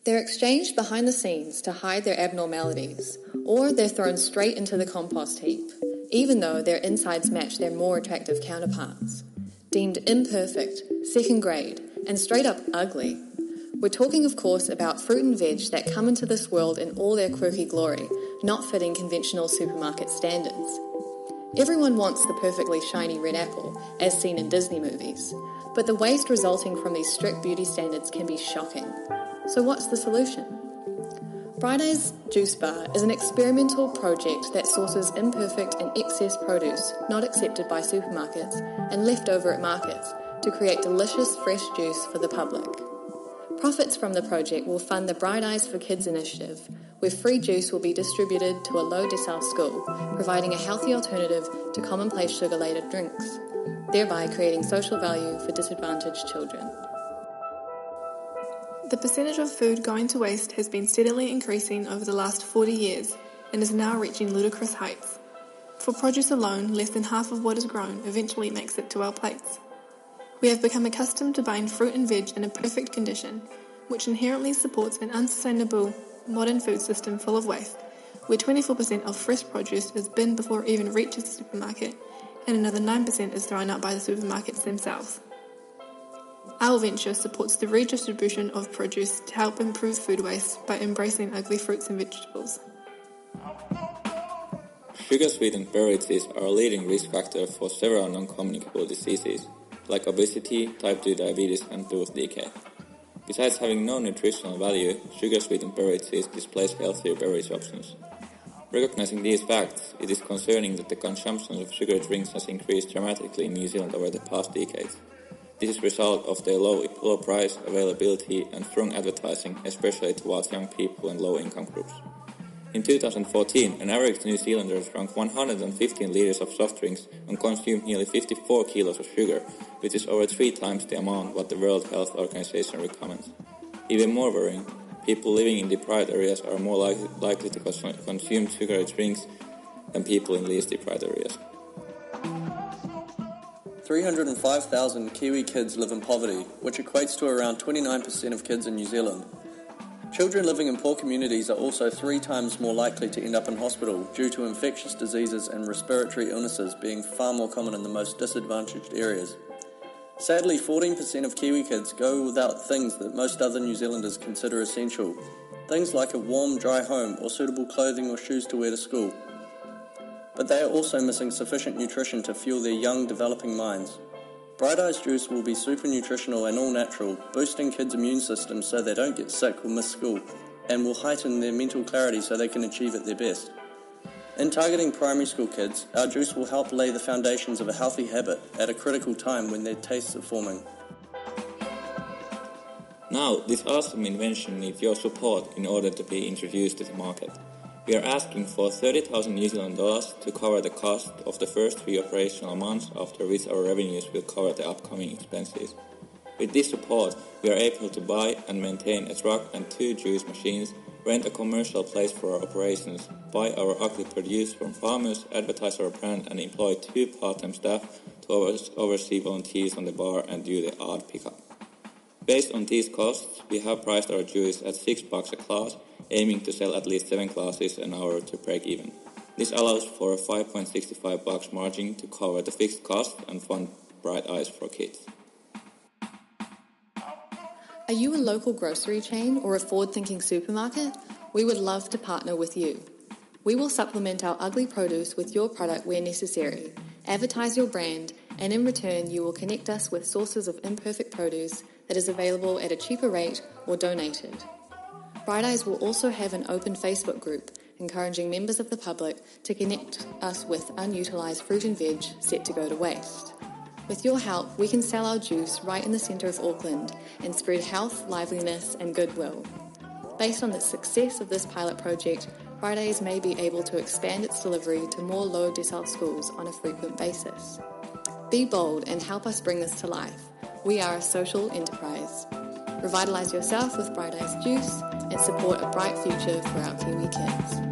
They're exchanged behind the scenes to hide their abnormalities, or they're thrown straight into the compost heap, even though their insides match their more attractive counterparts. Deemed imperfect, second grade, and straight up ugly. We're talking, of course, about fruit and veg that come into this world in all their quirky glory, not fitting conventional supermarket standards. Everyone wants the perfectly shiny red apple, as seen in Disney movies, but the waste resulting from these strict beauty standards can be shocking. So what's the solution? Bright Eyes Juice Bar is an experimental project that sources imperfect and excess produce not accepted by supermarkets and left over at markets to create delicious fresh juice for the public. Profits from the project will fund the Bright Eyes for Kids initiative, where free juice will be distributed to a low decile school, providing a healthy alternative to commonplace sugar-laden drinks, thereby creating social value for disadvantaged children. The percentage of food going to waste has been steadily increasing over the last 40 years and is now reaching ludicrous heights. For produce alone, less than half of what is grown eventually makes it to our plates. We have become accustomed to buying fruit and veg in a perfect condition, which inherently supports an unsustainable modern food system full of waste, where 24% of fresh produce is binned before it even reaches the supermarket, and another 9% is thrown out by the supermarkets themselves. Our venture supports the redistribution of produce to help improve food waste by embracing ugly fruits and vegetables. Sugar-sweetened beverages are a leading risk factor for several non-communicable diseases, like obesity, type 2 diabetes, and tooth decay. Besides having no nutritional value, sugar-sweetened beverages displace healthier beverage options. Recognizing these facts, it is concerning that the consumption of sugar drinks has increased dramatically in New Zealand over the past decades. This is a result of their low price, availability, and strong advertising, especially towards young people and low-income groups. In 2014, an average New Zealander drank 115 liters of soft drinks and consumed nearly 54 kilos of sugar, which is over 3 times the amount what the World Health Organization recommends. Even more worrying, people living in deprived areas are more likely to consume sugary drinks than people in least deprived areas. 305,000 Kiwi kids live in poverty, which equates to around 29% of kids in New Zealand. Children living in poor communities are also 3 times more likely to end up in hospital due to infectious diseases and respiratory illnesses being far more common in the most disadvantaged areas. Sadly, 14% of Kiwi kids go without things that most other New Zealanders consider essential, things like a warm, dry home or suitable clothing or shoes to wear to school. But they are also missing sufficient nutrition to fuel their young, developing minds. Bright Eyes Juice will be super nutritional and all natural, boosting kids' immune systems so they don't get sick or miss school, and will heighten their mental clarity so they can achieve at their best. In targeting primary school kids, our juice will help lay the foundations of a healthy habit at a critical time when their tastes are forming. Now, this awesome invention needs your support in order to be introduced to the market. We are asking for 30,000 New Zealand dollars to cover the cost of the first 3 operational months, after which our revenues will cover the upcoming expenses. With this support, we are able to buy and maintain a truck and 2 juice machines, rent a commercial place for our operations, buy our ugly produce from farmers, advertise our brand, and employ 2 part-time staff to oversee volunteers on the bar and do the odd pickup. Based on these costs, we have priced our juice at $6 a class, aiming to sell at least 7 classes an hour to break even. This allows for a $5.65 margin to cover the fixed cost and fund Bright Eyes for Kids. Are you a local grocery chain or a forward-thinking supermarket? We would love to partner with you. We will supplement our ugly produce with your product where necessary, advertise your brand, and in return you will connect us with sources of imperfect produce that is available at a cheaper rate or donated. Bright Eyes will also have an open Facebook group encouraging members of the public to connect us with unutilized fruit and veg set to go to waste. With your help, we can sell our juice right in the centre of Auckland and spread health, liveliness and goodwill. Based on the success of this pilot project, Bright Eyes may be able to expand its delivery to more low decile schools on a frequent basis. Be bold and help us bring this to life. We are a social enterprise. Revitalise yourself with Bright Eyes Juice and support a bright future for our Kiwi kids.